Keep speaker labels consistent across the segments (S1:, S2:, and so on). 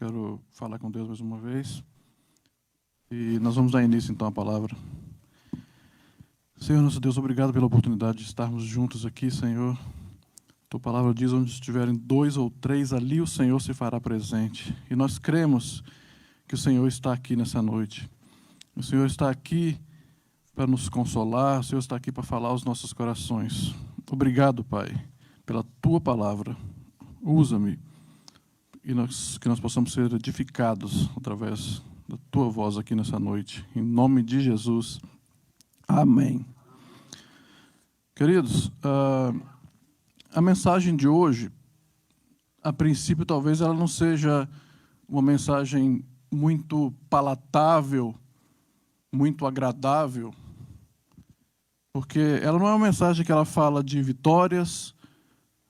S1: quero falar com Deus mais uma vez. E nós vamos dar início, então, à palavra. Senhor, nosso Deus, obrigado pela oportunidade de estarmos juntos aqui, Senhor. Tua palavra diz, onde estiverem 2 ou 3, ali o Senhor se fará presente. E nós cremos que o Senhor está aqui nessa noite. O Senhor está aqui para nos consolar, o Senhor está aqui para falar aos nossos corações. Obrigado, Pai, pela Tua palavra. Usa-me, e que nós possamos ser edificados através da Tua voz aqui nessa noite. Em nome de Jesus. Amém. Queridos, a mensagem de hoje, a princípio, talvez ela não seja uma mensagem muito palatável, muito agradável, porque ela não é uma mensagem que ela fala de vitórias,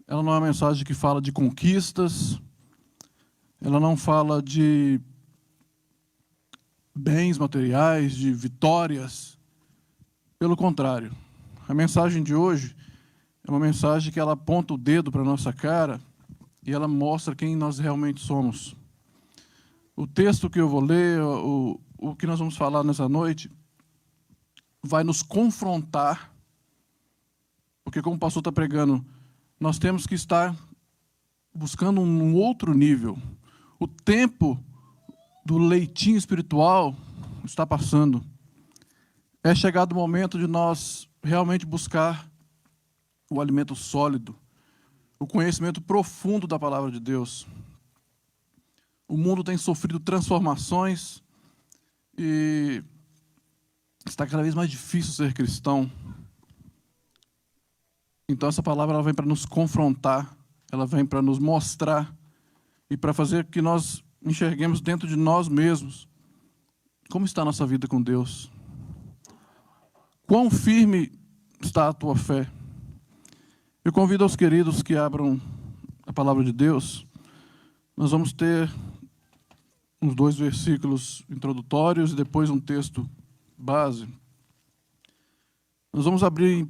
S1: ela não é uma mensagem que fala de conquistas, ela não fala de bens materiais, de vitórias. Pelo contrário, a mensagem de hoje é uma mensagem que ela aponta o dedo para a nossa cara e ela mostra quem nós realmente somos. O texto que eu vou ler, o que nós vamos falar nessa noite, vai nos confrontar, porque como o pastor está pregando, nós temos que estar buscando um outro nível. O tempo do leitinho espiritual está passando. É chegado o momento de nós realmente buscar o alimento sólido, o conhecimento profundo da palavra de Deus. O mundo tem sofrido transformações e está cada vez mais difícil ser cristão. Então essa palavra ela vem para nos confrontar, ela vem para nos mostrar e para fazer que nós enxerguemos dentro de nós mesmos como está a nossa vida com Deus. Quão firme está a tua fé? Eu convido aos queridos que abram a palavra de Deus. Nós vamos ter uns 2 versículos introdutórios e depois um texto base. Nós vamos abrir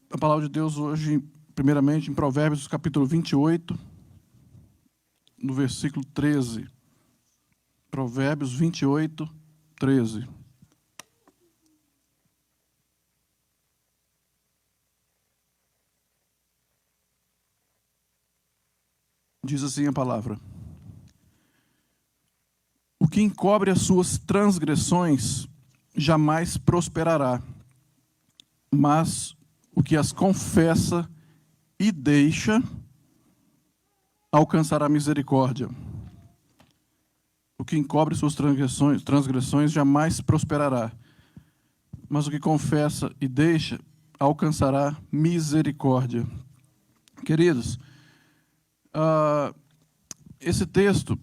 S1: a palavra de Deus hoje, primeiramente, em Provérbios, capítulo 28, no versículo 13. Provérbios 28, 13. Diz assim a palavra: o que encobre as suas transgressões jamais prosperará, mas o que as confessa e deixa alcançará misericórdia. O que encobre suas transgressões jamais prosperará, mas o que confessa e deixa alcançará misericórdia. Queridos, esse texto,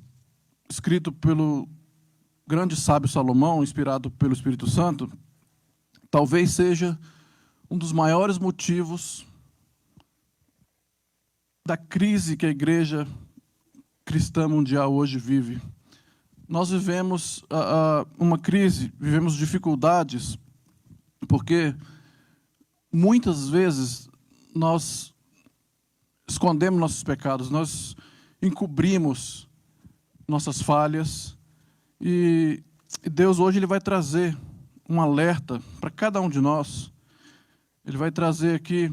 S1: escrito pelo grande sábio Salomão, inspirado pelo Espírito Santo, talvez seja um dos maiores motivos da crise que a igreja cristã mundial hoje vive. Nós vivemos uma crise, vivemos dificuldades, porque muitas vezes nós escondemos nossos pecados, nós encobrimos nossas falhas, e Deus hoje ele vai trazer um alerta para cada um de nós. Ele vai trazer aqui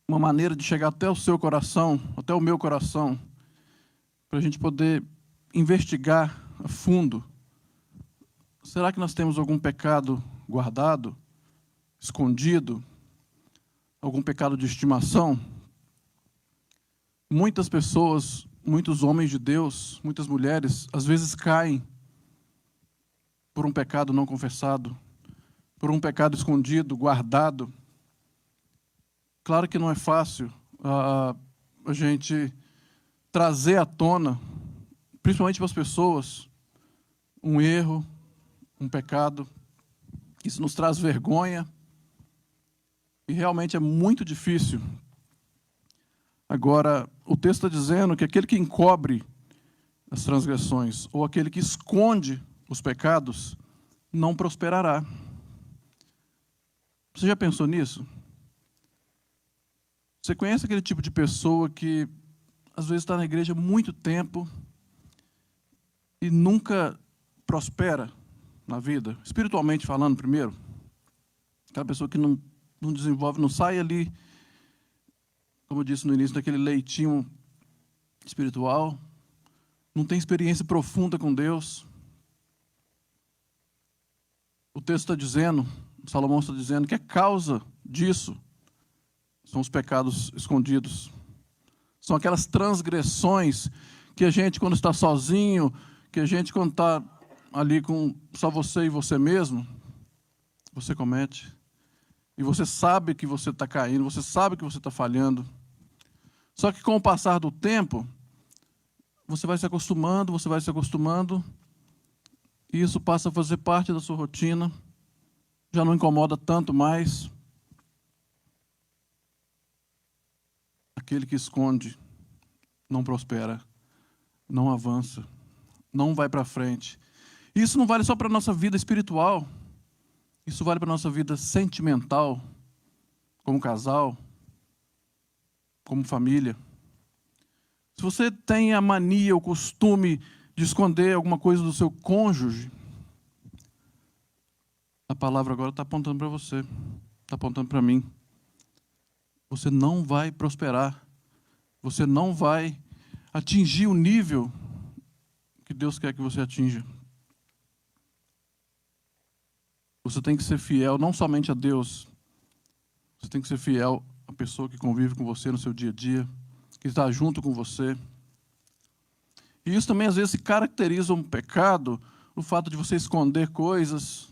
S1: uma maneira de chegar até o seu coração, até o meu coração, para a gente poder investigar a fundo. Será que nós temos algum pecado guardado, escondido, algum pecado de estimação? Muitas pessoas, muitos homens de Deus, muitas mulheres, às vezes caem por um pecado não confessado, por um pecado escondido, guardado. Claro que não é fácil a gente trazer à tona, principalmente para as pessoas, um erro, um pecado. Isso nos traz vergonha e realmente é muito difícil. Agora, o texto está dizendo que aquele que encobre as transgressões ou aquele que esconde os pecados não prosperará. Você já pensou nisso? Você conhece aquele tipo de pessoa que às vezes está na igreja há muito tempo e nunca prospera na vida, espiritualmente falando primeiro, aquela pessoa que não desenvolve, não sai ali, como eu disse no início, daquele leitinho espiritual, não tem experiência profunda com Deus. O texto está dizendo, Salomão está dizendo, que a causa disso são os pecados escondidos. São aquelas transgressões que a gente, quando está sozinho, que a gente, quando está ali com só você e você mesmo, você comete. E você sabe que você está caindo, você sabe que você está falhando. Só que com o passar do tempo, você vai se acostumando, e isso passa a fazer parte da sua rotina, já não incomoda tanto mais. Aquele que esconde não prospera, não avança, não vai para frente. Isso não vale só para a nossa vida espiritual, isso vale para a nossa vida sentimental, como casal, como família. Se você tem a mania, o costume de esconder alguma coisa do seu cônjuge, a palavra agora está apontando para você, está apontando para mim. Você não vai prosperar, você não vai atingir o nível que Deus quer que você atinja. Você tem que ser fiel não somente a Deus, você tem que ser fiel à pessoa que convive com você no seu dia a dia, que está junto com você. E isso também às vezes se caracteriza um pecado, o fato de você esconder coisas,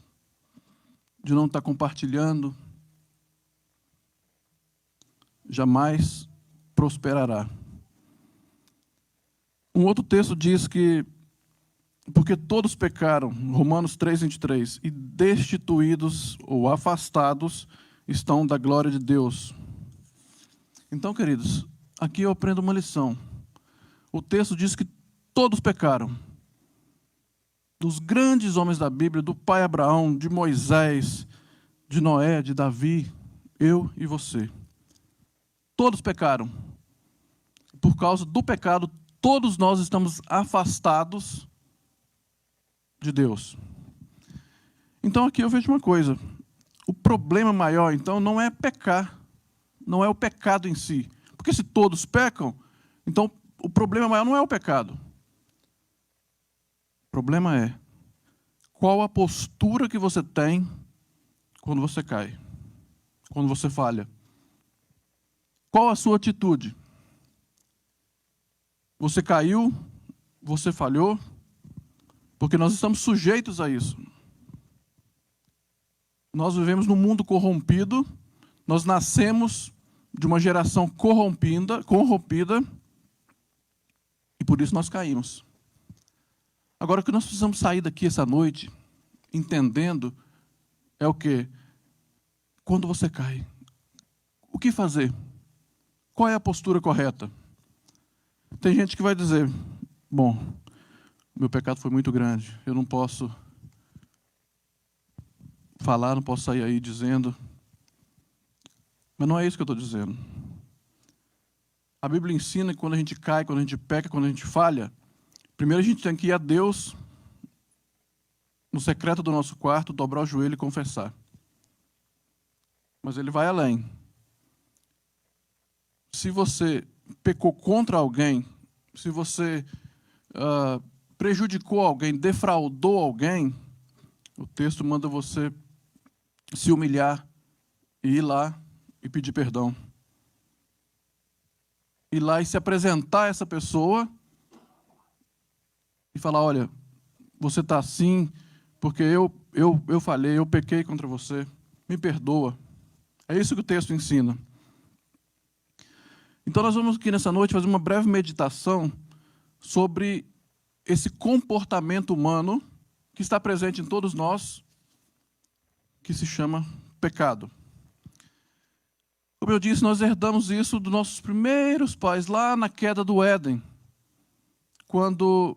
S1: de não estar compartilhando, jamais prosperará. Um outro texto diz que porque todos pecaram, Romanos 3:23, e destituídos ou afastados estão da glória de Deus. Então, queridos, aqui eu aprendo uma lição. O texto diz que todos pecaram. Dos grandes homens da Bíblia, do pai Abraão, de Moisés, de Noé, de Davi, eu e você. Todos pecaram. Por causa do pecado, todos nós estamos afastados de Deus. Então aqui eu vejo uma coisa. O problema maior, então, não é pecar. Não é o pecado em si. Porque se todos pecam, então o problema maior não é o pecado. O problema é qual a postura que você tem quando você cai, quando você falha. Qual a sua atitude? Você caiu, você falhou, porque nós estamos sujeitos a isso. Nós vivemos num mundo corrompido, nós nascemos de uma geração corrompida, e por isso nós caímos. Agora, o que nós precisamos sair daqui essa noite, entendendo, é o quê? Quando você cai, o que fazer? Qual é a postura correta? Tem gente que vai dizer, bom, meu pecado foi muito grande, eu não posso falar, não posso sair aí dizendo. Mas não é isso que eu estou dizendo. A Bíblia ensina que quando a gente cai, quando a gente peca, quando a gente falha, primeiro a gente tem que ir a Deus, no secreto do nosso quarto, dobrar o joelho e confessar. Mas ele vai além. Se você pecou contra alguém, se você prejudicou alguém, defraudou alguém, o texto manda você se humilhar e ir lá e pedir perdão. Ir lá e se apresentar a essa pessoa e falar, olha, você está assim porque eu falhei, eu pequei contra você, me perdoa. É isso que o texto ensina. Então nós vamos aqui nessa noite fazer uma breve meditação sobre esse comportamento humano que está presente em todos nós, que se chama pecado. Como eu disse, nós herdamos isso dos nossos primeiros pais, lá na queda do Éden. Quando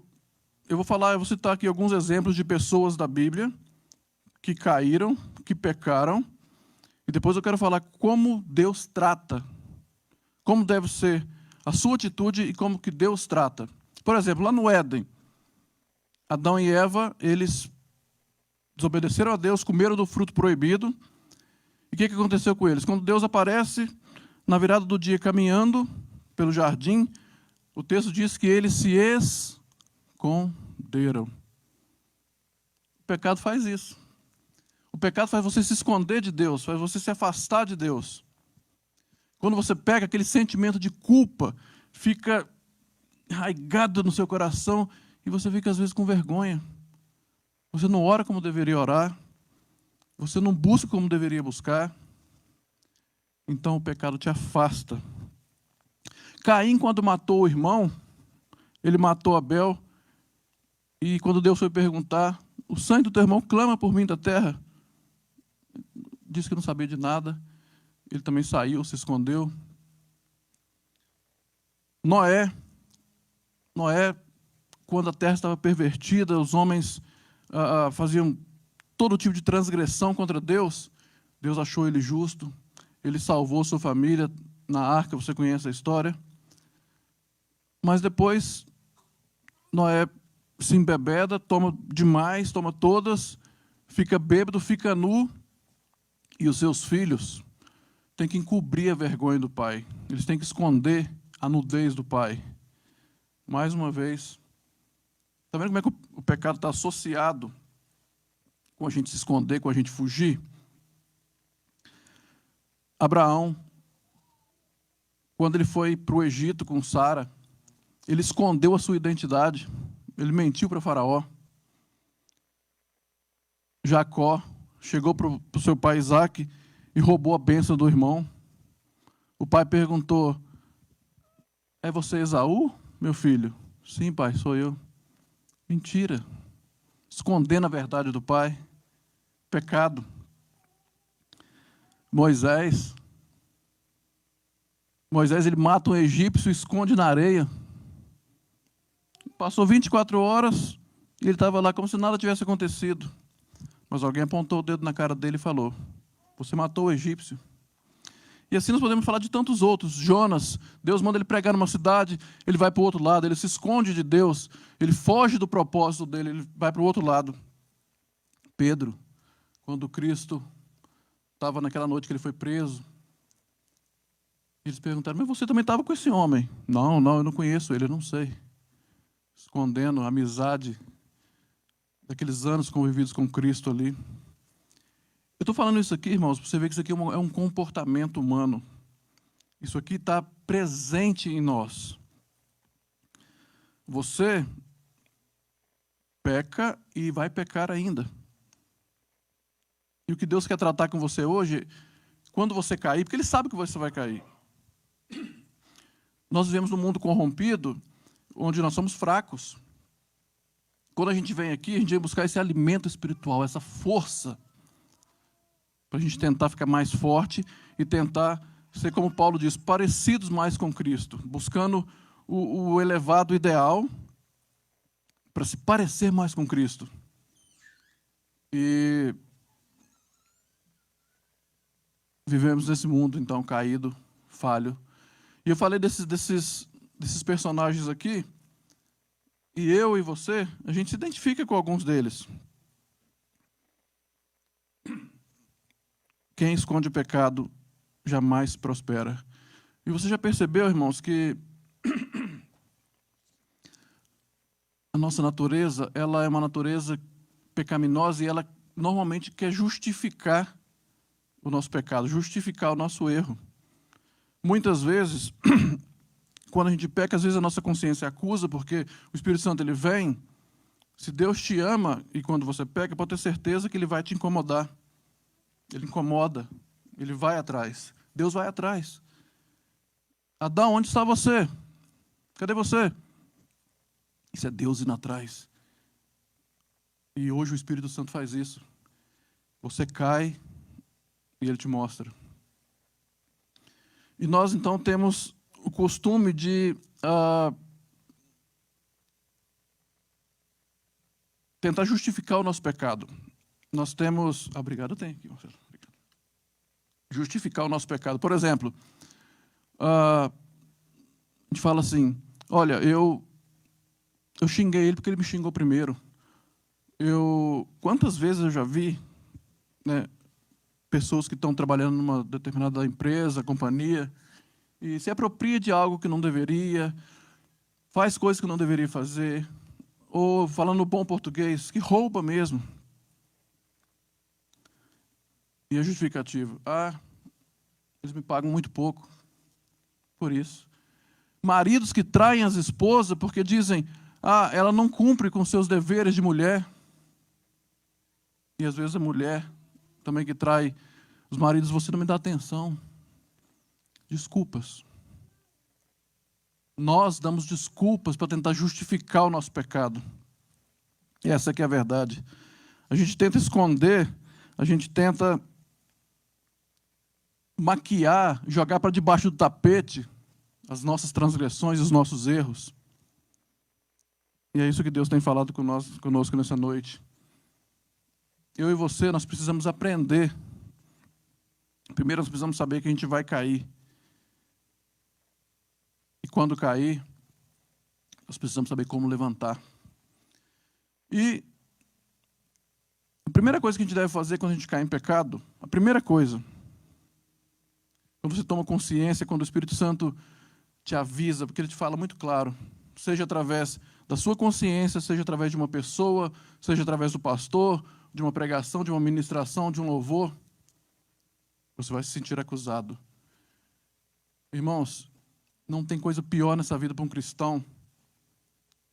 S1: eu vou citar aqui alguns exemplos de pessoas da Bíblia que caíram, que pecaram, e depois eu quero falar como Deus trata, como deve ser a sua atitude e como que Deus trata. Por exemplo, lá no Éden, Adão e Eva, eles desobedeceram a Deus, comeram do fruto proibido. E o que aconteceu com eles? Quando Deus aparece, na virada do dia, caminhando pelo jardim, o texto diz que eles se esconderam. O pecado faz isso. O pecado faz você se esconder de Deus, faz você se afastar de Deus. Quando você pega aquele sentimento de culpa, fica arraigado no seu coração e você fica às vezes com vergonha. Você não ora como deveria orar. Você não busca como deveria buscar. Então o pecado te afasta. Caim, quando matou o irmão, ele matou Abel. E quando Deus foi perguntar, o sangue do teu irmão clama por mim da terra. Disse que não sabia de nada. Ele também saiu, se escondeu. Noé, quando a terra estava pervertida, os homens faziam todo tipo de transgressão contra Deus. Deus achou ele justo. Ele salvou sua família na arca, você conhece a história. Mas depois, Noé se embebeda, toma demais, toma todas, fica bêbado, fica nu, e os seus filhos têm que encobrir a vergonha do pai. Eles têm que esconder a nudez do pai. Mais uma vez, está vendo como é que o pecado está associado com a gente se esconder, com a gente fugir? Abraão, quando ele foi para o Egito com Sara, ele escondeu a sua identidade. Ele mentiu para Faraó. Jacó chegou para o seu pai Isaac e roubou a bênção do irmão. O pai perguntou: é você Esaú, meu filho? Sim, pai, sou eu. Mentira. Escondendo a verdade do pai. Pecado. Moisés, ele mata um egípcio e esconde na areia. Passou 24 horas e ele estava lá como se nada tivesse acontecido. Mas alguém apontou o dedo na cara dele e falou: você matou o egípcio. E assim nós podemos falar de tantos outros. Jonas, Deus manda ele pregar numa cidade, ele vai para o outro lado, ele se esconde de Deus, ele foge do propósito dele, ele vai para o outro lado. Pedro, quando Cristo estava naquela noite que ele foi preso, eles perguntaram: mas você também estava com esse homem? Não, eu não conheço ele, eu não sei. Escondendo a amizade daqueles anos convividos com Cristo ali. Eu estou falando isso aqui, irmãos, para você ver que isso aqui é um comportamento humano. Isso aqui está presente em nós. Você peca e vai pecar ainda. E o que Deus quer tratar com você hoje, quando você cair, porque Ele sabe que você vai cair. Nós vivemos num mundo corrompido, onde nós somos fracos. Quando a gente vem aqui, a gente vem buscar esse alimento espiritual, essa força, para a gente tentar ficar mais forte e tentar ser, como Paulo diz, parecidos mais com Cristo, buscando o elevado ideal para se parecer mais com Cristo. E vivemos nesse mundo, então, caído, falho. E eu falei desses personagens aqui, e eu e você, a gente se identifica com alguns deles. Quem esconde o pecado jamais prospera. E você já percebeu, irmãos, que a nossa natureza, ela é uma natureza pecaminosa e ela normalmente quer justificar o nosso pecado, justificar o nosso erro. Muitas vezes, quando a gente peca, às vezes a nossa consciência acusa, porque o Espírito Santo ele vem. Se Deus te ama e quando você peca, pode ter certeza que Ele vai te incomodar. Ele incomoda, Ele vai atrás. Deus vai atrás. Adão, onde está você? Cadê você? Isso é Deus indo atrás. E hoje o Espírito Santo faz isso. Você cai e Ele te mostra. E nós, então, temos o costume de tentar justificar o nosso pecado. Nós temos... obrigado, eu tenho aqui, Marcelo. Obrigado. Justificar o nosso pecado. Por exemplo, a gente fala assim: olha, eu xinguei ele porque ele me xingou primeiro. Quantas vezes eu já vi, né, pessoas que estão trabalhando numa determinada empresa, companhia, e se apropria de algo que não deveria, faz coisas que não deveria fazer, ou, falando bom português, que rouba mesmo. E a justificativa: eles me pagam muito pouco por isso. Maridos que traem as esposas porque dizem: ela não cumpre com seus deveres de mulher. E às vezes a mulher também que trai os maridos: você não me dá atenção. Desculpas. Nós damos desculpas para tentar justificar o nosso pecado. E essa que é a verdade. A gente tenta esconder, a gente tenta maquiar, jogar para debaixo do tapete as nossas transgressões e os nossos erros. E é isso que Deus tem falado conosco nessa noite. Eu e você, nós precisamos aprender. Primeiro, nós precisamos saber que a gente vai cair. E quando cair, nós precisamos saber como levantar. E a primeira coisa que a gente deve fazer quando a gente cai em pecado, a primeira coisa, quando você toma consciência, quando o Espírito Santo te avisa, porque ele te fala muito claro, seja através da sua consciência, seja através de uma pessoa, seja através do pastor, de uma pregação, de uma ministração, de um louvor, você vai se sentir acusado. Irmãos, não tem coisa pior nessa vida para um cristão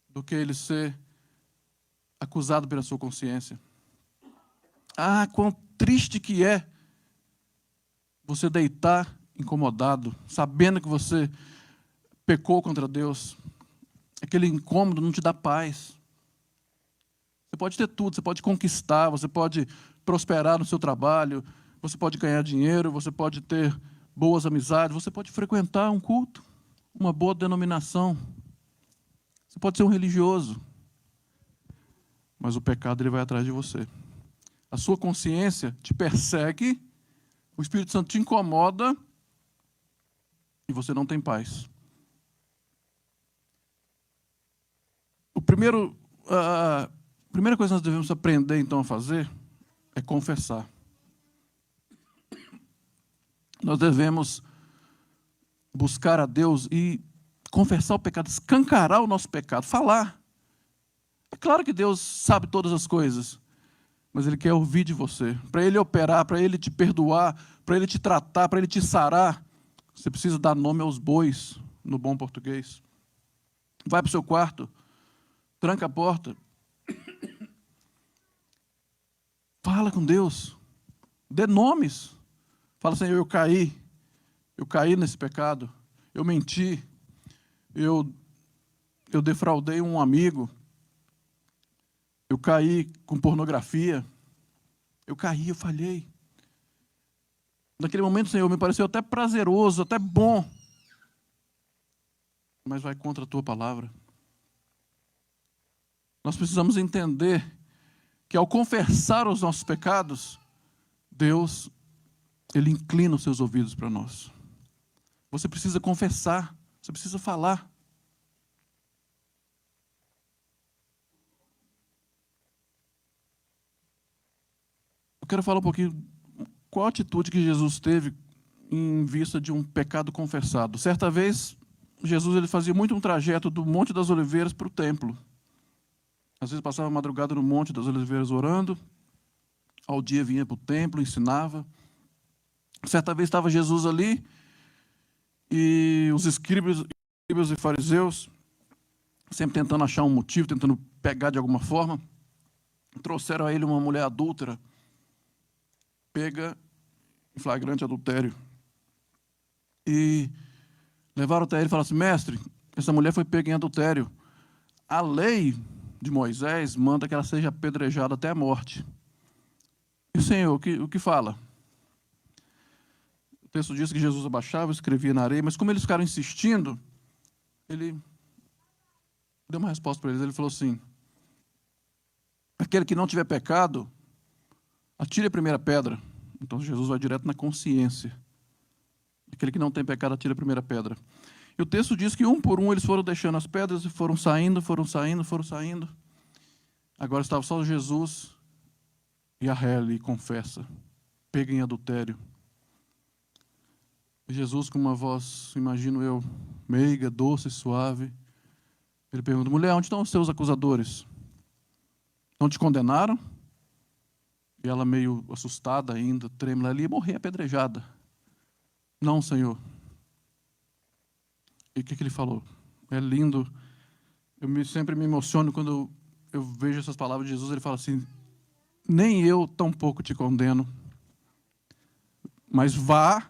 S1: do que ele ser acusado pela sua consciência. Quão triste que é você deitar incomodado, sabendo que você pecou contra Deus. Aquele incômodo não te dá paz. Você pode ter tudo, você pode conquistar, você pode prosperar no seu trabalho, você pode ganhar dinheiro, você pode ter boas amizades, você pode frequentar um culto, uma boa denominação. Você pode ser um religioso. Mas o pecado, ele vai atrás de você. A sua consciência te persegue, o Espírito Santo te incomoda e você não tem paz. A primeira coisa que nós devemos aprender, então, a fazer é confessar. Nós devemos buscar a Deus e confessar o pecado, escancarar o nosso pecado, falar. É claro que Deus sabe todas as coisas, mas Ele quer ouvir de você. Para Ele operar, para Ele te perdoar, para Ele te tratar, para Ele te sarar, você precisa dar nome aos bois, no bom português. Vai para o seu quarto, tranca a porta, fala com Deus, dê nomes. Fala: Senhor, eu caí nesse pecado, eu menti, eu defraudei um amigo, eu caí com pornografia, eu falhei. Naquele momento, Senhor, me pareceu até prazeroso, até bom, mas vai contra a Tua palavra. Nós precisamos entender que ao confessar os nossos pecados, Deus, Ele inclina os seus ouvidos para nós. Você precisa confessar, você precisa falar. Eu quero falar um pouquinho qual a atitude que Jesus teve em vista de um pecado confessado. Certa vez, Jesus ele fazia muito um trajeto do Monte das Oliveiras para o templo. Às vezes passava a madrugada no Monte das Oliveiras orando, ao dia vinha para o templo, ensinava. Certa vez estava Jesus ali, e os escribas e fariseus, sempre tentando achar um motivo, tentando pegar de alguma forma, trouxeram a ele uma mulher adúltera, pega em flagrante adultério. E levaram até ele e falaram assim: mestre, essa mulher foi pega em adultério. A lei de Moisés manda que ela seja apedrejada até a morte. E o Senhor, o que fala? O texto diz que Jesus abaixava, escrevia na areia, mas como eles ficaram insistindo, ele deu uma resposta para eles. Ele falou assim: aquele que não tiver pecado, atire a primeira pedra. Então Jesus vai direto na consciência. Aquele que não tem pecado, atire a primeira pedra. E o texto diz que um por um eles foram deixando as pedras e foram saindo. Agora estava só Jesus e a ré ali, confessa, pega em adultério. E Jesus, com uma voz, imagino eu, meiga, doce e suave, ele pergunta: mulher, onde estão os seus acusadores? Não te condenaram? E ela, meio assustada ainda, trêmula ali, morrer apedrejada. Não, Senhor. E o que ele falou? É lindo. Sempre me emociono quando eu vejo essas palavras de Jesus. Ele fala assim: nem eu tampouco te condeno, mas vá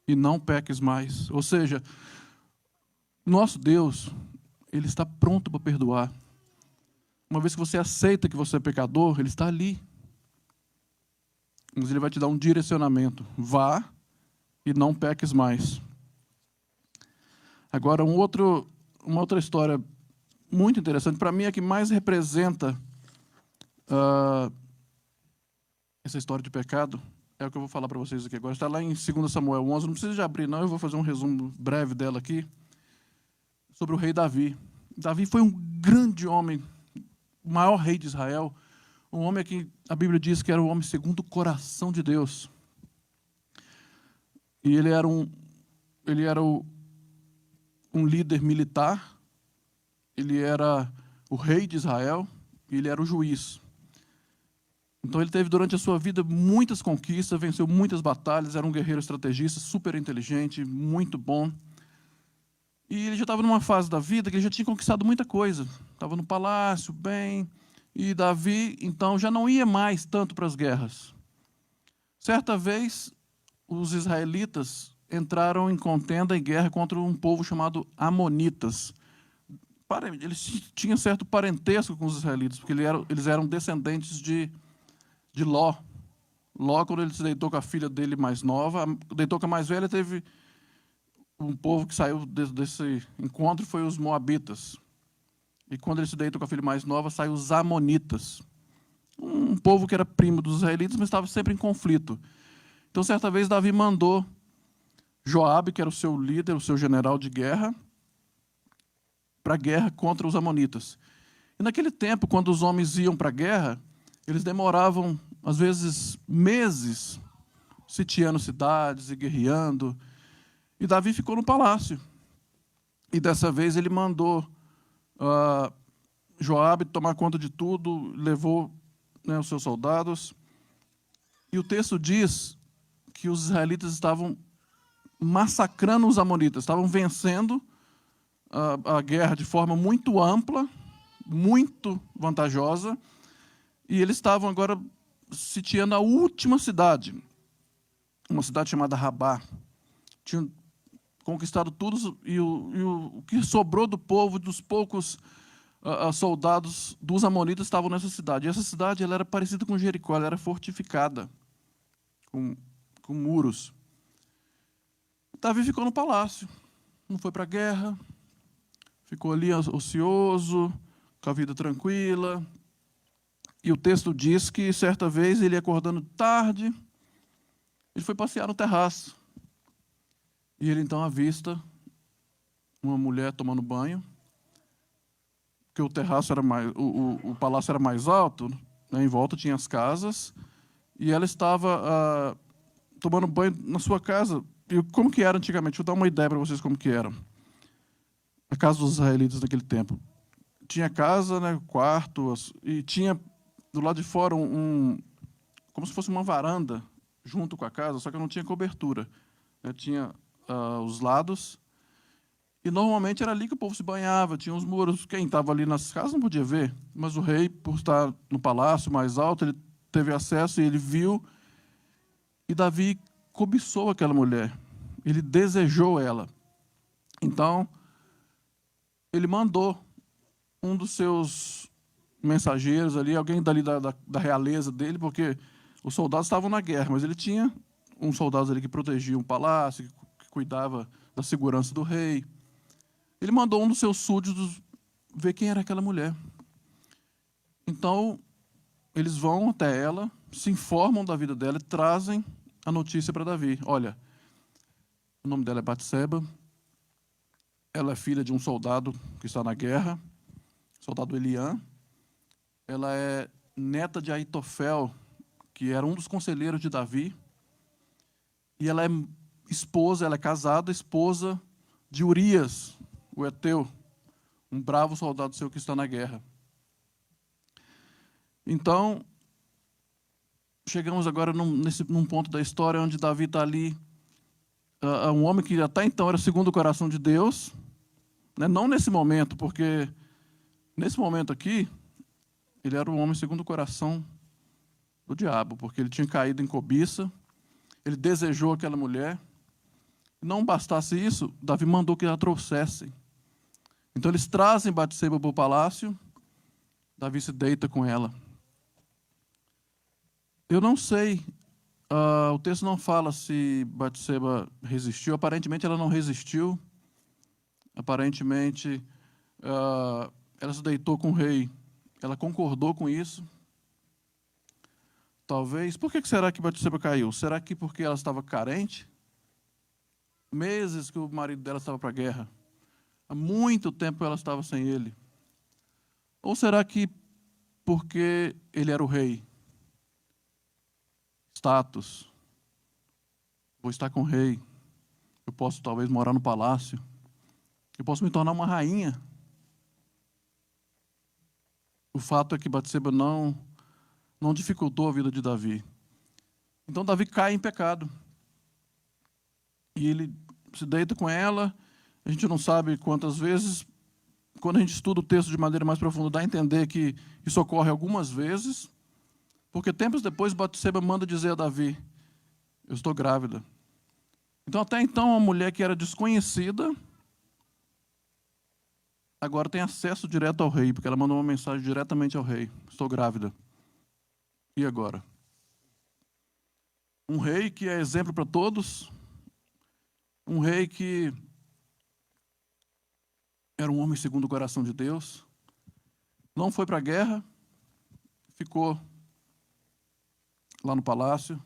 S1: e não peques mais. Ou seja, nosso Deus, Ele está pronto para perdoar. Uma vez que você aceita que você é pecador, Ele está ali. Mas Ele vai te dar um direcionamento. Vá e não peques mais. Agora, uma outra história muito interessante, para mim, é que mais representa essa história de pecado, é o que eu vou falar para vocês aqui agora. Está lá em 2 Samuel 11, não precisa de abrir, não, eu vou fazer um resumo breve dela aqui, sobre o rei Davi. Davi foi um grande homem, o maior rei de Israel, um homem que a Bíblia diz que era o homem segundo o coração de Deus. E ele era um líder militar, ele era o rei de Israel e ele era o juiz. Então ele teve durante a sua vida muitas conquistas, venceu muitas batalhas, era um guerreiro estrategista, super inteligente, muito bom. E ele já estava numa fase da vida que ele já tinha conquistado muita coisa. Estava no palácio, bem. E Davi, então, já não ia mais tanto para as guerras. Certa vez, os israelitas entraram em contenda, em guerra contra um povo chamado Amonitas. Eles tinham certo parentesco com os israelitas, porque eles eram descendentes de Ló. Ló, quando ele se deitou com a filha dele mais nova, deitou com a mais velha, teve um povo que saiu desse encontro, foi os moabitas. E quando ele se deitou com a filha mais nova, saiu os amonitas. Um povo que era primo dos israelitas, mas estava sempre em conflito. Então, certa vez, Davi mandou Joabe, que era o seu líder, o seu general de guerra, para a guerra contra os amonitas. E naquele tempo, quando os homens iam para a guerra, eles demoravam, às vezes, meses, sitiando cidades e guerreando. E Davi ficou no palácio. E dessa vez ele mandou Joabe tomar conta de tudo, levou, né, os seus soldados. E o texto diz que os israelitas estavam massacrando os amonitas, estavam vencendo a guerra de forma muito ampla, muito vantajosa, e eles estavam agora sitiando a última cidade, uma cidade chamada Rabá. Tinham conquistado tudo, e o que sobrou do povo, dos poucos soldados dos amonitas, estavam nessa cidade. E essa cidade, ela era parecida com Jericó, ela era fortificada, com muros. Davi ficou no palácio, não foi para a guerra, ficou ali ocioso, com a vida tranquila. E o texto diz que, certa vez, ele acordando tarde, ele foi passear no terraço. E ele, então, avista uma mulher tomando banho, porque o terraço era mais, o palácio era mais alto, né, em volta tinha as casas, e ela estava tomando banho na sua casa. E como que era antigamente? Deixa eu dar uma ideia para vocês como que era a casa dos israelitas naquele tempo. Tinha casa, né, quarto, e tinha do lado de fora como se fosse uma varanda junto com a casa, só que não tinha cobertura, né? Tinha os lados, e normalmente era ali que o povo se banhava, tinha os muros. Quem estava ali nas casas não podia ver, mas o rei, por estar no palácio mais alto, ele teve acesso e ele viu, e Davi cobiçou aquela mulher, ele desejou ela. Então, ele mandou um dos seus mensageiros ali, alguém dali da realeza dele, porque os soldados estavam na guerra, mas ele tinha uns soldados ali que protegiam o palácio, que cuidava da segurança do rei. Ele mandou um dos seus súditos ver quem era aquela mulher. Então, eles vão até ela, se informam da vida dela e trazem a notícia para Davi. Olha, o nome dela é Batseba, ela é filha de um soldado que está na guerra, soldado Eliã. ela é neta de Aitofel, que era um dos conselheiros de Davi, e ela é casada, esposa de Urias, o heteu, um bravo soldado seu que está na guerra. Então, chegamos agora num ponto da história onde Davi está ali, um homem que até então era segundo o coração de Deus, né? Não nesse momento, porque nesse momento aqui, ele era um homem segundo o coração do diabo, porque ele tinha caído em cobiça, ele desejou aquela mulher. Não bastasse isso, Davi mandou que a trouxessem. Então eles trazem Batseba para o palácio, Davi se deita com ela. Eu não sei, o texto não fala se Batseba resistiu, aparentemente ela não resistiu, aparentemente ela se deitou com o rei, ela concordou com isso. Talvez, por que será que Batseba caiu? Será que porque ela estava carente? Meses que o marido dela estava para a guerra. Há muito tempo ela estava sem ele. Ou será que porque ele era o rei? Status. Vou estar com o rei. Eu posso talvez morar no palácio. Eu posso me tornar uma rainha. O fato é que Batseba não dificultou a vida de Davi. Então Davi cai em pecado. E ele se deita com ela. A gente não sabe quantas vezes. Quando a gente estuda o texto de maneira mais profunda, dá a entender que isso ocorre algumas vezes. Porque tempos depois, Batseba manda dizer a Davi: eu estou grávida. Então, até então, uma mulher que era desconhecida, agora tem acesso direto ao rei, porque ela mandou uma mensagem diretamente ao rei: estou grávida. E agora? Um rei que é exemplo para todos, um rei que era um homem segundo o coração de Deus, não foi para a guerra, ficou lá no palácio,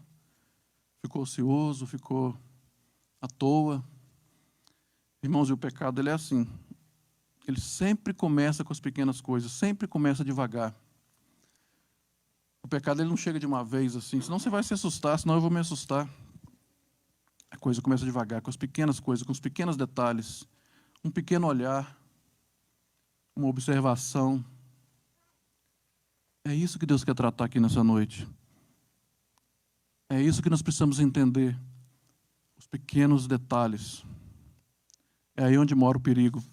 S1: ficou ocioso, ficou à toa. Irmãos, e o pecado, ele é assim. Ele sempre começa com as pequenas coisas, sempre começa devagar. O pecado, ele não chega de uma vez assim, senão você vai se assustar, senão eu vou me assustar. A coisa começa devagar, com as pequenas coisas, com os pequenos detalhes. Um pequeno olhar, uma observação. É isso que Deus quer tratar aqui nessa noite. É isso que nós precisamos entender. Os pequenos detalhes. É aí onde mora o perigo.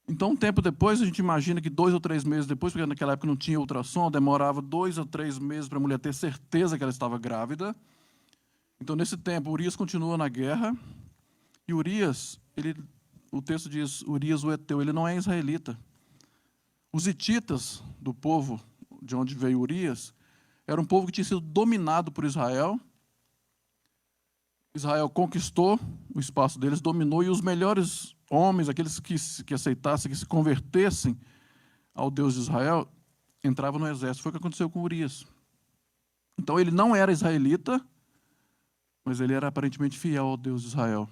S1: Então, um tempo depois, a gente imagina que 2 ou 3 meses depois, porque naquela época não tinha ultrassom, demorava 2 ou 3 meses para a mulher ter certeza que ela estava grávida. Então, nesse tempo, Urias continua na guerra. E Urias, o texto diz, Urias o heteu, ele não é israelita. Os hititas, do povo de onde veio Urias, era um povo que tinha sido dominado por Israel. Israel conquistou o espaço deles, dominou, e os melhores homens, aqueles que aceitassem, que se convertessem ao Deus de Israel, entravam no exército. Foi o que aconteceu com Urias. Então ele não era israelita, mas ele era aparentemente fiel ao Deus de Israel.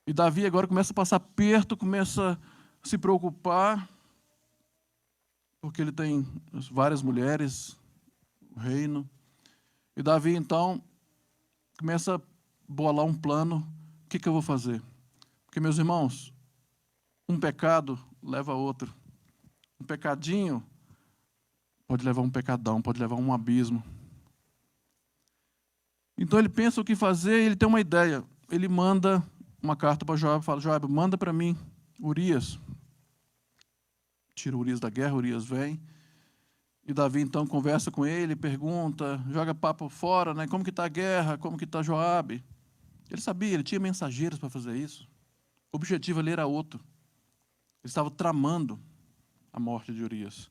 S1: E Davi agora começa a passar perto, começa a se preocupar, porque ele tem várias mulheres, o reino. E Davi, então, começa a bolar um plano. O que eu vou fazer? Porque, meus irmãos, um pecado leva a outro. Um pecadinho pode levar a um pecadão, pode levar a um abismo. Então ele pensa o que fazer, e ele tem uma ideia. Ele manda uma carta para Joabe, fala: Joabe, manda para mim Urias. Tira Urias da guerra, Urias vem. E Davi então conversa com ele, pergunta, joga papo fora, né? Como que está a guerra? Como que está Joabe? Ele sabia, ele tinha mensageiros para fazer isso. O objetivo ali era outro. Ele estava tramando a morte de Urias.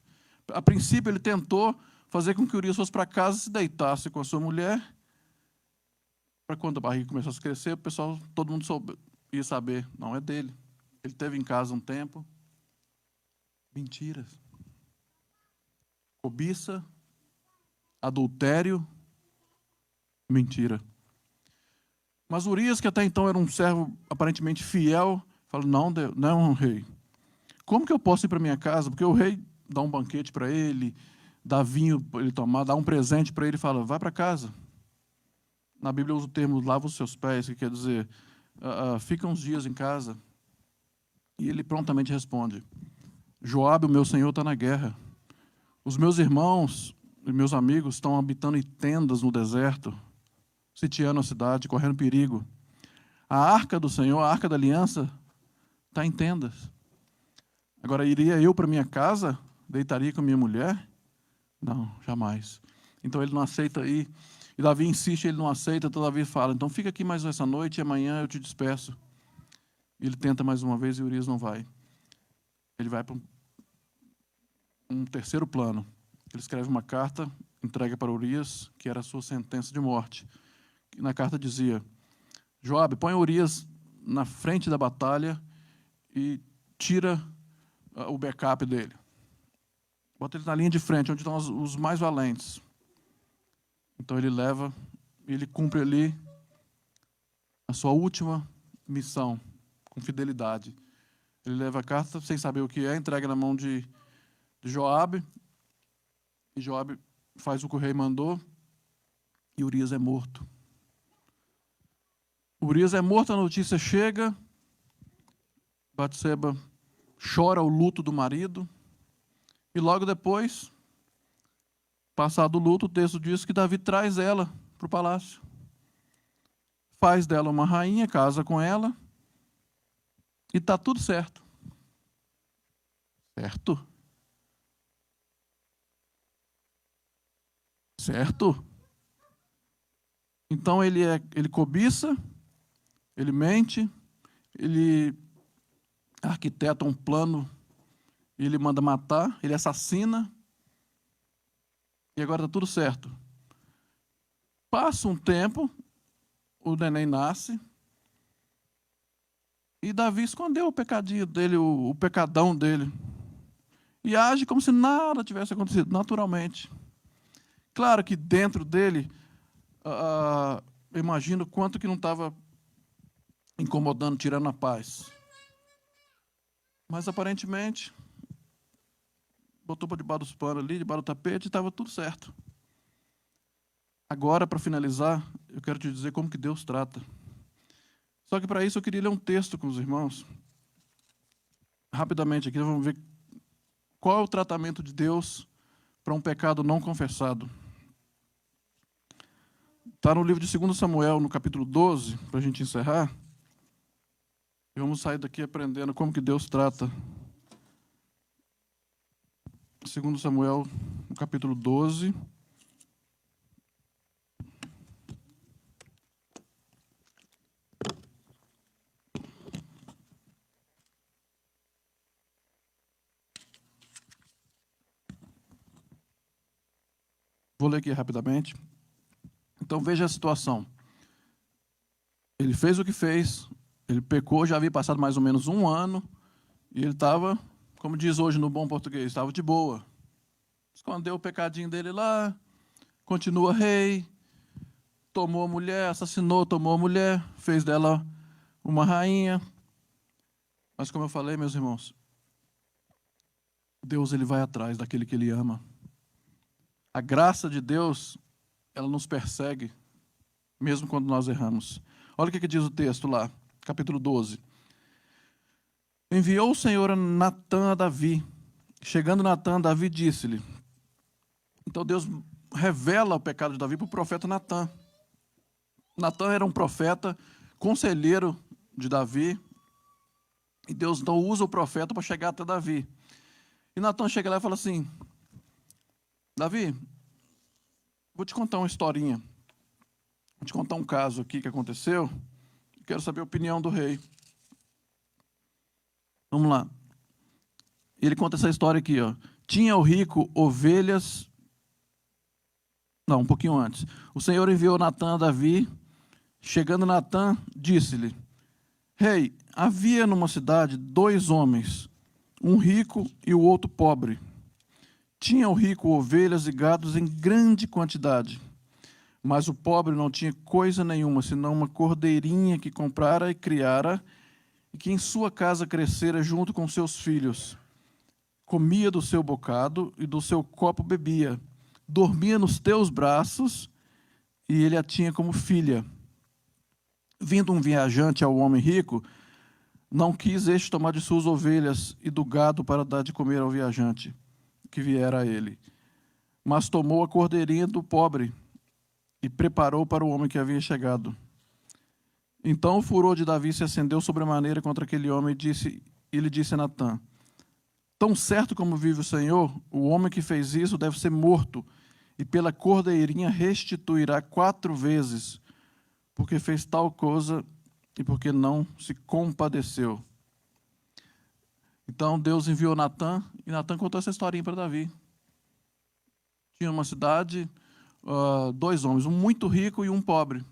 S1: A princípio ele tentou fazer com que Urias fosse para casa e se deitasse com a sua mulher, para quando a barriga começasse a crescer, o pessoal, todo mundo ia saber, não é dele. Ele esteve em casa um tempo. Mentiras. Cobiça, adultério, mentira. Mas Urias, que até então era um servo aparentemente fiel, fala: não, não, rei. Como que eu posso ir para minha casa? Porque o rei dá um banquete para ele, dá vinho para ele tomar, dá um presente para ele e fala, vai para casa. Na Bíblia usa o termo lava os seus pés, que quer dizer, fica uns dias em casa. E ele prontamente responde, Joabe, o meu senhor, está na guerra. Os meus irmãos e meus amigos estão habitando em tendas no deserto, sitiando a cidade, correndo perigo. A arca do Senhor, a arca da aliança, está em tendas. Agora, iria eu para minha casa, deitaria com minha mulher? Não, jamais. Então ele não aceita ir. E Davi insiste, ele não aceita, então Davi fala, então fica aqui mais essa noite e amanhã eu te despeço. Ele tenta mais uma vez e Urias não vai. Ele vai para um terceiro plano. Ele escreve uma carta, entrega para Urias, que era a sua sentença de morte. E na carta dizia, Joabe, põe Urias na frente da batalha e tira o backup dele. Bota ele na linha de frente, onde estão os mais valentes. Então ele leva, ele cumpre ali a sua última missão, com fidelidade. Ele leva a carta, sem saber o que é, entrega na mão de Joabe, e Joabe faz o que o rei mandou, e Urias é morto. Urias é morto, a notícia chega, Batseba chora o luto do marido, e logo depois, passado o luto, o texto diz que Davi traz ela para o palácio. Faz dela uma rainha, casa com ela, e está tudo certo. Certo? Certo? Então ele cobiça, ele mente, ele arquiteta um plano, ele manda matar, ele assassina, e agora está tudo certo. Passa um tempo, o neném nasce, e Davi escondeu o pecadinho dele, o pecadão dele, e age como se nada tivesse acontecido, naturalmente. Claro que dentro dele, eu imagino quanto que não estava incomodando, tirando a paz. Mas aparentemente, botou para debaixo dos panos ali, debaixo do tapete, e estava tudo certo. Agora, para finalizar, eu quero te dizer como que Deus trata. Só que para isso eu queria ler um texto com os irmãos. Rapidamente aqui, vamos ver qual é o tratamento de Deus para um pecado não confessado. Está no livro de 2 Samuel, no capítulo 12, para a gente encerrar. E vamos sair daqui aprendendo como que Deus trata. 2 Samuel, no capítulo 12. Vou ler aqui rapidamente. Então veja a situação. Ele fez o que fez, ele pecou, já havia passado mais ou menos 1 ano, e ele estava, como diz hoje no bom português, estava de boa. Escondeu o pecadinho dele lá, continua rei, tomou a mulher, assassinou, tomou a mulher, fez dela uma rainha. Mas como eu falei, meus irmãos, Deus ele vai atrás daquele que ele ama. A graça de Deus, ela nos persegue, mesmo quando nós erramos. Olha o que diz o texto lá, capítulo 12. Enviou o Senhor a Natã a Davi. Chegando Natã, Davi disse-lhe. Então Deus revela o pecado de Davi para o profeta Natã. Natã era um profeta, conselheiro de Davi. E Deus então usa o profeta para chegar até Davi. E Natã chega lá e fala assim, Davi, vou te contar uma historinha. Vou te contar um caso aqui que aconteceu. Quero saber a opinião do rei. Vamos lá. Ele conta essa história aqui, ó. Tinha o rico ovelhas... Não, um pouquinho antes. O Senhor enviou Natã a Davi. Chegando Natã, disse-lhe, Rei, havia numa cidade 2 homens, um rico e o outro pobre. Tinha o rico ovelhas e gados em grande quantidade, mas o pobre não tinha coisa nenhuma, senão uma cordeirinha que comprara e criara, e que em sua casa crescera junto com seus filhos. comia do seu bocado e do seu copo bebia, dormia nos teus braços e ele a tinha como filha. Vindo um viajante ao homem rico, não quis este tomar de suas ovelhas e do gado para dar de comer ao viajante que viera a ele, mas tomou a cordeirinha do pobre e preparou para o homem que havia chegado. Então o furor de Davi se acendeu sobremaneira contra aquele homem e lhe disse a Natã: tão certo como vive o Senhor, o homem que fez isso deve ser morto, e pela cordeirinha restituirá 4 vezes, porque fez tal coisa e porque não se compadeceu. Então Deus enviou Natã, e Natã contou essa historinha para Davi. Tinha uma cidade, 2 homens, um muito rico e um pobre.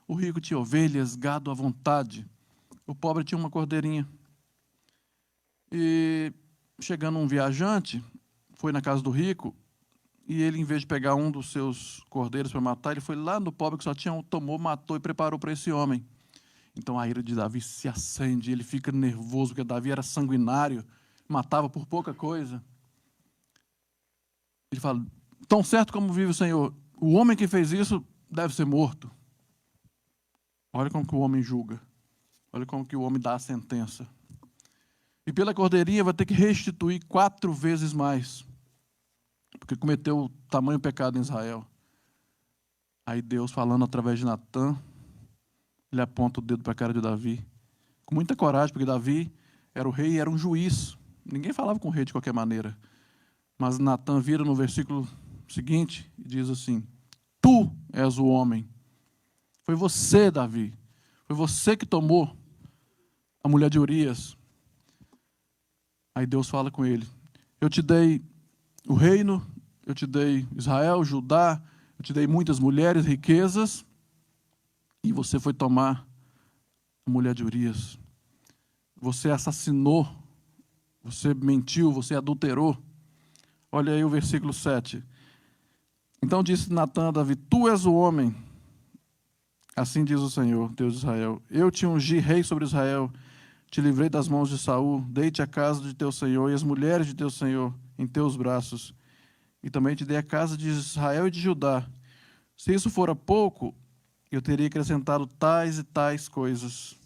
S1: O rico tinha ovelhas, gado à vontade. O pobre tinha uma cordeirinha. E chegando um viajante, foi na casa do rico, e ele, em vez de pegar um dos seus cordeiros para matar, ele foi lá no pobre que só tinha um, tomou, matou e preparou para esse homem. Então a ira de Davi se acende, ele fica nervoso, porque Davi era sanguinário, matava por pouca coisa. Ele fala: tão certo como vive o Senhor, o homem que fez isso deve ser morto. Olha como que o homem julga. Olha como que o homem dá a sentença. E pela cordeirinha vai ter que restituir 4 vezes mais, porque cometeu o tamanho pecado em Israel. Aí Deus, falando através de Natã, ele aponta o dedo para a cara de Davi, com muita coragem, porque Davi era o rei e era um juiz. Ninguém falava com o rei de qualquer maneira. Mas Natã vira no versículo seguinte e diz assim: tu és o homem. Foi você, Davi. Foi você que tomou a mulher de Urias. Aí Deus fala com ele: eu te dei o reino, eu te dei Israel, Judá, eu te dei muitas mulheres, riquezas, e você foi tomar a mulher de Urias. Você assassinou, você mentiu, você adulterou. Olha aí o versículo 7. Então disse Natã a Davi: tu és o homem. Assim diz o Senhor, Deus de Israel: eu te ungi rei sobre Israel, te livrei das mãos de Saul, dei-te a casa de teu Senhor e as mulheres de teu Senhor em teus braços, e também te dei a casa de Israel e de Judá. Se isso fora pouco, eu teria acrescentado tais e tais coisas.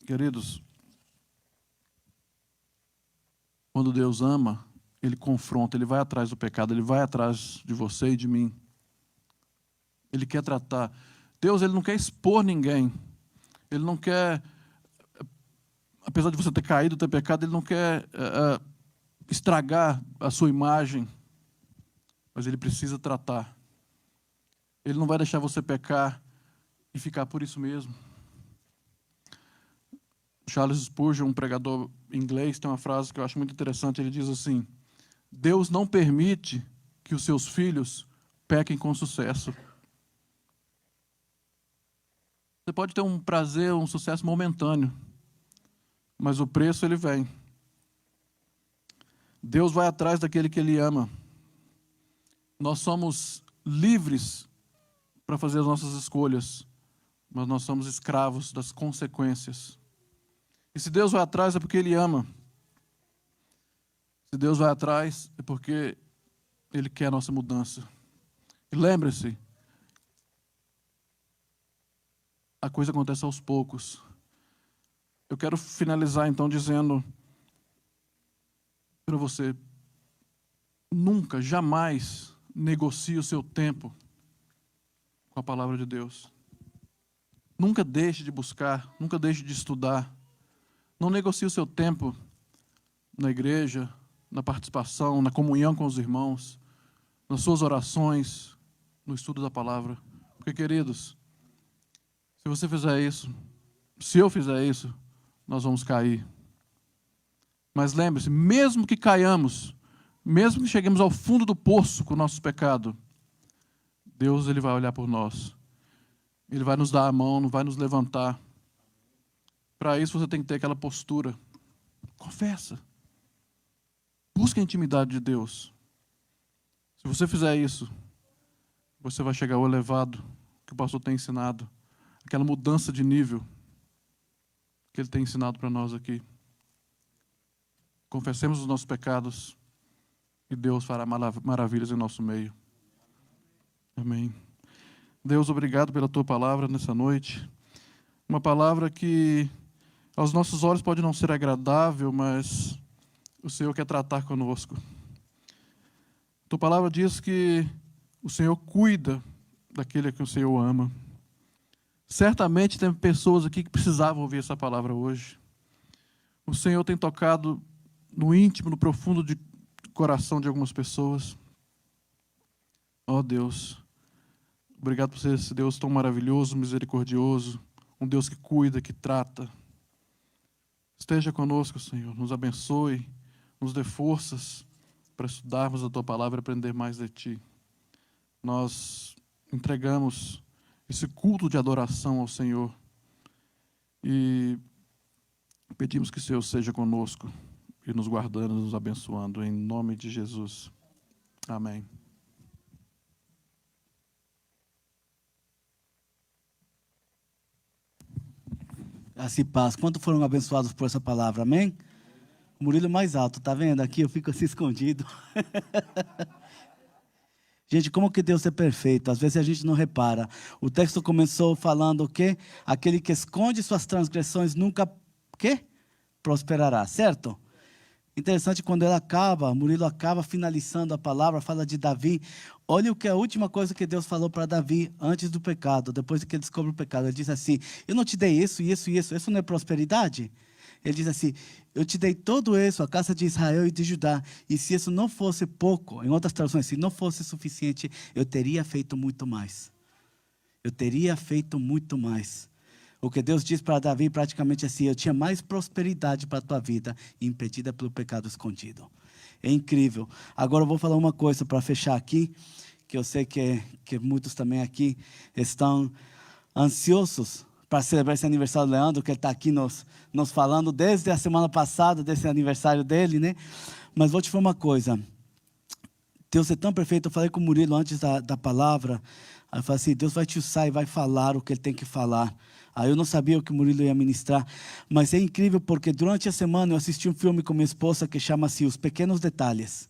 S1: Queridos, quando Deus ama, Ele confronta, Ele vai atrás do pecado, Ele vai atrás de você e de mim. Ele quer tratar. Deus, Ele não quer expor ninguém. Ele não quer, apesar de você ter caído, ter pecado, Ele não quer estragar a sua imagem, mas Ele precisa tratar. Ele não vai deixar você pecar e ficar por isso mesmo. Charles Spurgeon, um pregador inglês, tem uma frase que eu acho muito interessante. Ele diz assim: Deus não permite que os seus filhos pequem com sucesso. Você pode ter um prazer, um sucesso momentâneo, mas o preço ele vem. Deus vai atrás daquele que Ele ama. Nós somos livres para fazer as nossas escolhas, mas nós somos escravos das consequências. E se Deus vai atrás é porque Ele ama. Se Deus vai atrás é porque Ele quer a nossa mudança. E lembre-se, a coisa acontece aos poucos. Eu quero finalizar então dizendo para você: nunca, jamais negocie o seu tempo com a palavra de Deus. Nunca deixe de buscar, nunca deixe de estudar. Não negocie o seu tempo na igreja, na participação, na comunhão com os irmãos, nas suas orações, no estudo da palavra. Porque, queridos, se você fizer isso, se eu fizer isso, nós vamos cair. Mas lembre-se, mesmo que caiamos, mesmo que cheguemos ao fundo do poço com o nosso pecado, Deus Ele vai olhar por nós. Ele vai nos dar a mão, vai nos levantar. Para isso você tem que ter aquela postura. Confessa. Busca a intimidade de Deus. Se você fizer isso, você vai chegar ao elevado que o pastor tem ensinado. Aquela mudança de nível que ele tem ensinado para nós aqui. confessemos os nossos pecados e Deus fará maravilhas em nosso meio. Amém. Deus, obrigado pela Tua palavra nessa noite. Uma palavra que aos nossos olhos pode não ser agradável, mas o Senhor quer tratar conosco. Tua palavra diz que o Senhor cuida daquele que o Senhor ama. Certamente tem pessoas aqui que precisavam ouvir essa palavra hoje. O Senhor tem tocado no íntimo, no profundo do coração de algumas pessoas. Ó Deus, obrigado por ser esse Deus tão maravilhoso, misericordioso, um Deus que cuida, que trata. Esteja conosco, Senhor, nos abençoe, nos dê forças para estudarmos a Tua palavra e aprender mais de Ti. Nós entregamos esse culto de adoração ao Senhor e pedimos que o Senhor seja conosco e nos guardando, nos abençoando, em nome de Jesus. Amém.
S2: Graça e paz. Quantos foram abençoados por essa palavra? Amém? O Murilo mais alto, tá vendo? Aqui eu fico assim escondido. Gente, como que Deus é perfeito? Às vezes a gente não repara. O texto começou falando o quê? Aquele que esconde suas transgressões nunca, quê? Prosperará, certo? Interessante, quando ela acaba, Murilo acaba finalizando a palavra, fala de Davi. Olha o que é a última coisa que Deus falou para Davi antes do pecado, depois que ele descobre o pecado. Ele diz assim, eu não te dei isso, isso e isso. Isso não é prosperidade? Ele diz assim, eu te dei todo isso, a casa de Israel e de Judá, e se isso não fosse pouco, em outras traduções, se não fosse suficiente, eu teria feito muito mais. Eu teria feito muito mais. O que Deus diz para Davi praticamente assim, eu tinha mais prosperidade para a tua vida, impedida pelo pecado escondido. É incrível. Agora eu vou falar uma coisa para fechar aqui, que eu sei que muitos também aqui estão ansiosos para celebrar esse aniversário do Leandro, que ele está aqui nos falando desde a semana passada, desse aniversário dele, né? Mas vou te falar uma coisa. Deus é tão perfeito, eu falei com o Murilo antes da palavra, aí eu falei assim, Deus vai te usar e vai falar o que Ele tem que falar. Aí eu não sabia o que o Murilo ia ministrar, mas é incrível porque durante a semana eu assisti um filme com minha esposa que chama-se Os Pequenos Detalhes.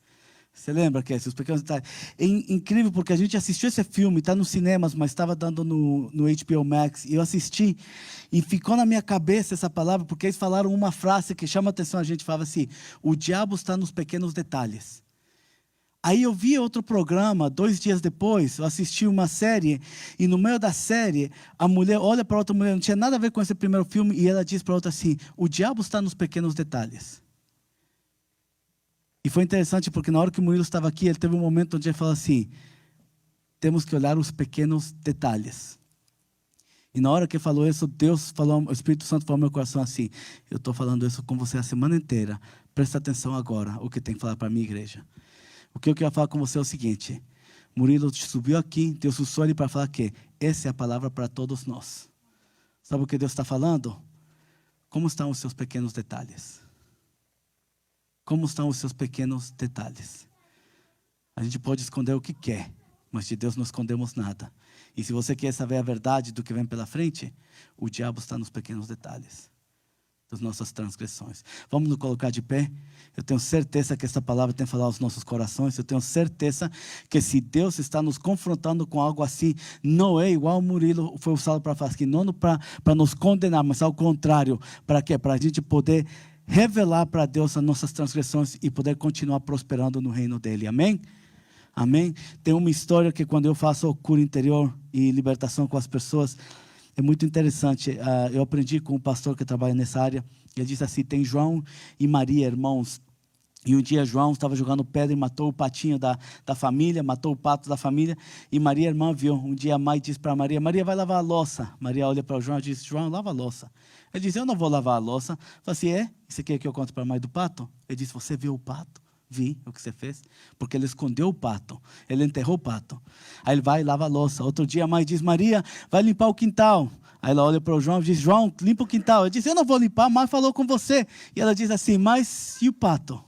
S2: Você lembra que é Os Pequenos Detalhes? É incrível porque a gente assistiu esse filme, está nos cinemas, mas estava dando no HBO Max, e eu assisti, e ficou na minha cabeça essa palavra, porque eles falaram uma frase que chama a atenção, a gente falava assim, o diabo está nos pequenos detalhes. Aí eu vi outro programa, 2 dias depois, eu assisti uma série, e no meio da série, a mulher olha para outra mulher, não tinha nada a ver com esse primeiro filme, e ela diz para outra assim, o diabo está nos pequenos detalhes. E foi interessante, porque na hora que o Murilo estava aqui, ele teve um momento onde ele falou assim, temos que olhar os pequenos detalhes. E na hora que ele falou isso, Deus falou, o Espírito Santo falou no meu coração assim, eu estou falando isso com você a semana inteira, presta atenção agora, o que tem que falar para a minha igreja. O que eu quero falar com você é o seguinte, Murilo subiu aqui, Deus usou ele para falar que essa é a palavra para todos nós. Sabe o que Deus está falando? Como estão os seus pequenos detalhes? Como estão os seus pequenos detalhes? A gente pode esconder o que quer, mas de Deus não escondemos nada. E se você quer saber a verdade do que vem pela frente, o diabo está nos pequenos detalhes das nossas transgressões. Vamos nos colocar de pé? Eu tenho certeza que essa palavra tem falado aos nossos corações. Eu tenho certeza que se Deus está nos confrontando com algo assim, não é igual o Murilo foi usado para falar aqui, não para nos condenar, mas ao contrário, para quê? Para a gente poder revelar para Deus as nossas transgressões e poder continuar prosperando no reino dele. Amém? Amém? Tem uma história que quando eu faço cura interior e libertação com as pessoas, é muito interessante. Eu aprendi com um pastor que trabalha nessa área. Ele disse assim, tem João e Maria, irmãos. E um dia João estava jogando pedra e matou o patinho da família, matou o pato da família. E Maria, irmã, viu. Um dia a mãe disse para Maria, Maria vai lavar a louça. Maria olha para o João e diz, João, lava a louça. Ele diz, eu não vou lavar a louça. Fala assim, Isso aqui é que eu conto para a mãe do pato? Ele disse, você viu o pato? Vi o que você fez. Porque ele escondeu o pato. Ele enterrou o pato. Aí ele vai e lava a louça. Outro dia a mãe diz, Maria, vai limpar o quintal. Aí ela olha para o João e diz, João, limpa o quintal. Ele diz, eu não vou limpar, a mãe falou com você. E ela diz assim, mas e o pato?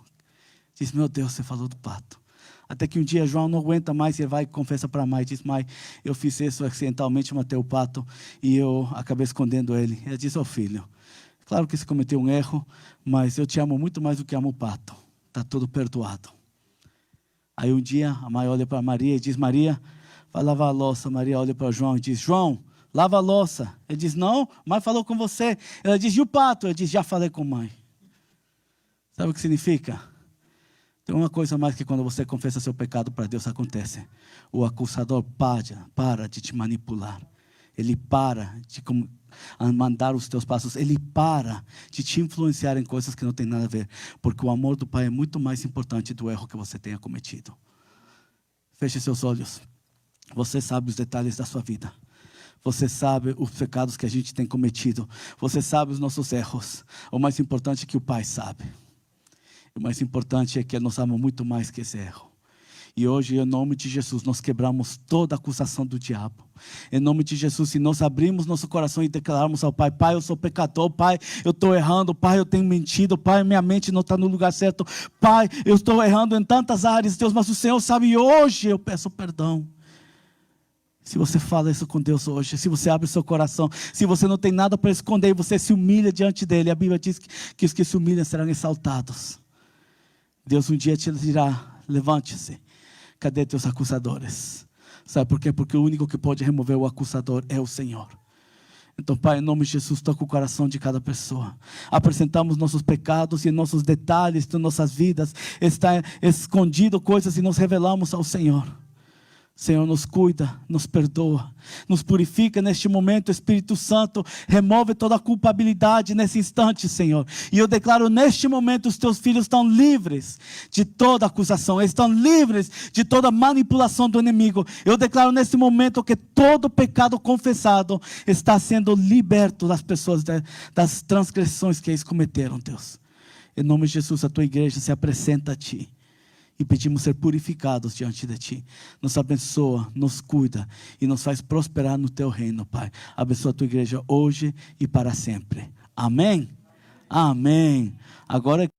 S2: Diz, meu Deus, você falou do pato. Até que um dia João não aguenta mais, ele vai e confessa para a mãe, diz, mãe, eu fiz isso acidentalmente, matei o pato e eu acabei escondendo ele. Ela diz, filho, Claro que você cometeu um erro, mas eu te amo muito mais do que amo o pato. Está tudo perdoado. Aí um dia a mãe olha para Maria e diz: Maria, vai lavar a louça. Maria olha para João e diz: João, lava a louça. Ele diz: não, mãe falou com você. Ela diz: e o pato? Ele diz: já falei com mãe. Sabe o que significa? Tem uma coisa mais que quando você confessa seu pecado para Deus acontece. O acusador para de te manipular. Ele para de mandar os teus passos. Ele para de te influenciar em coisas que não tem nada a ver. Porque o amor do Pai é muito mais importante do erro que você tenha cometido. Feche seus olhos. Você sabe os detalhes da sua vida. Você sabe os pecados que a gente tem cometido. Você sabe os nossos erros. O mais importante é que o Pai sabe. O mais importante é que Ele nos ama muito mais que esse erro. E hoje, em nome de Jesus, nós quebramos toda a acusação do diabo. Em nome de Jesus, se nós abrimos nosso coração e declararmos ao Pai: Pai, eu sou pecador. Pai, eu estou errando. Pai, eu tenho mentido. Pai, minha mente não está no lugar certo. Pai, eu estou errando em tantas áreas, Deus, mas o Senhor sabe, e hoje eu peço perdão. Se você fala isso com Deus hoje, se você abre seu coração, se você não tem nada para esconder e você se humilha diante dEle, a Bíblia diz que os que se humilham serão exaltados. Deus um dia te dirá: levante-se. Cadê teus acusadores? Sabe por quê? Porque o único que pode remover o acusador é o Senhor. Então, Pai, em nome de Jesus, toca o coração de cada pessoa. Apresentamos nossos pecados e nossos detalhes de nossas vidas. Está escondido coisas e nos revelamos ao Senhor. Senhor, nos cuida, nos perdoa, nos purifica neste momento. Espírito Santo, remove toda a culpabilidade nesse instante, Senhor. E eu declaro neste momento: os teus filhos estão livres de toda acusação, eles estão livres de toda manipulação do inimigo. Eu declaro neste momento que todo pecado confessado está sendo liberto das pessoas, das transgressões que eles cometeram, Deus. Em nome de Jesus, a tua igreja se apresenta a Ti. E pedimos ser purificados diante de Ti. Nos abençoa, nos cuida e nos faz prosperar no Teu reino, Pai. Abençoa a Tua igreja hoje e para sempre. Amém? Amém. Agora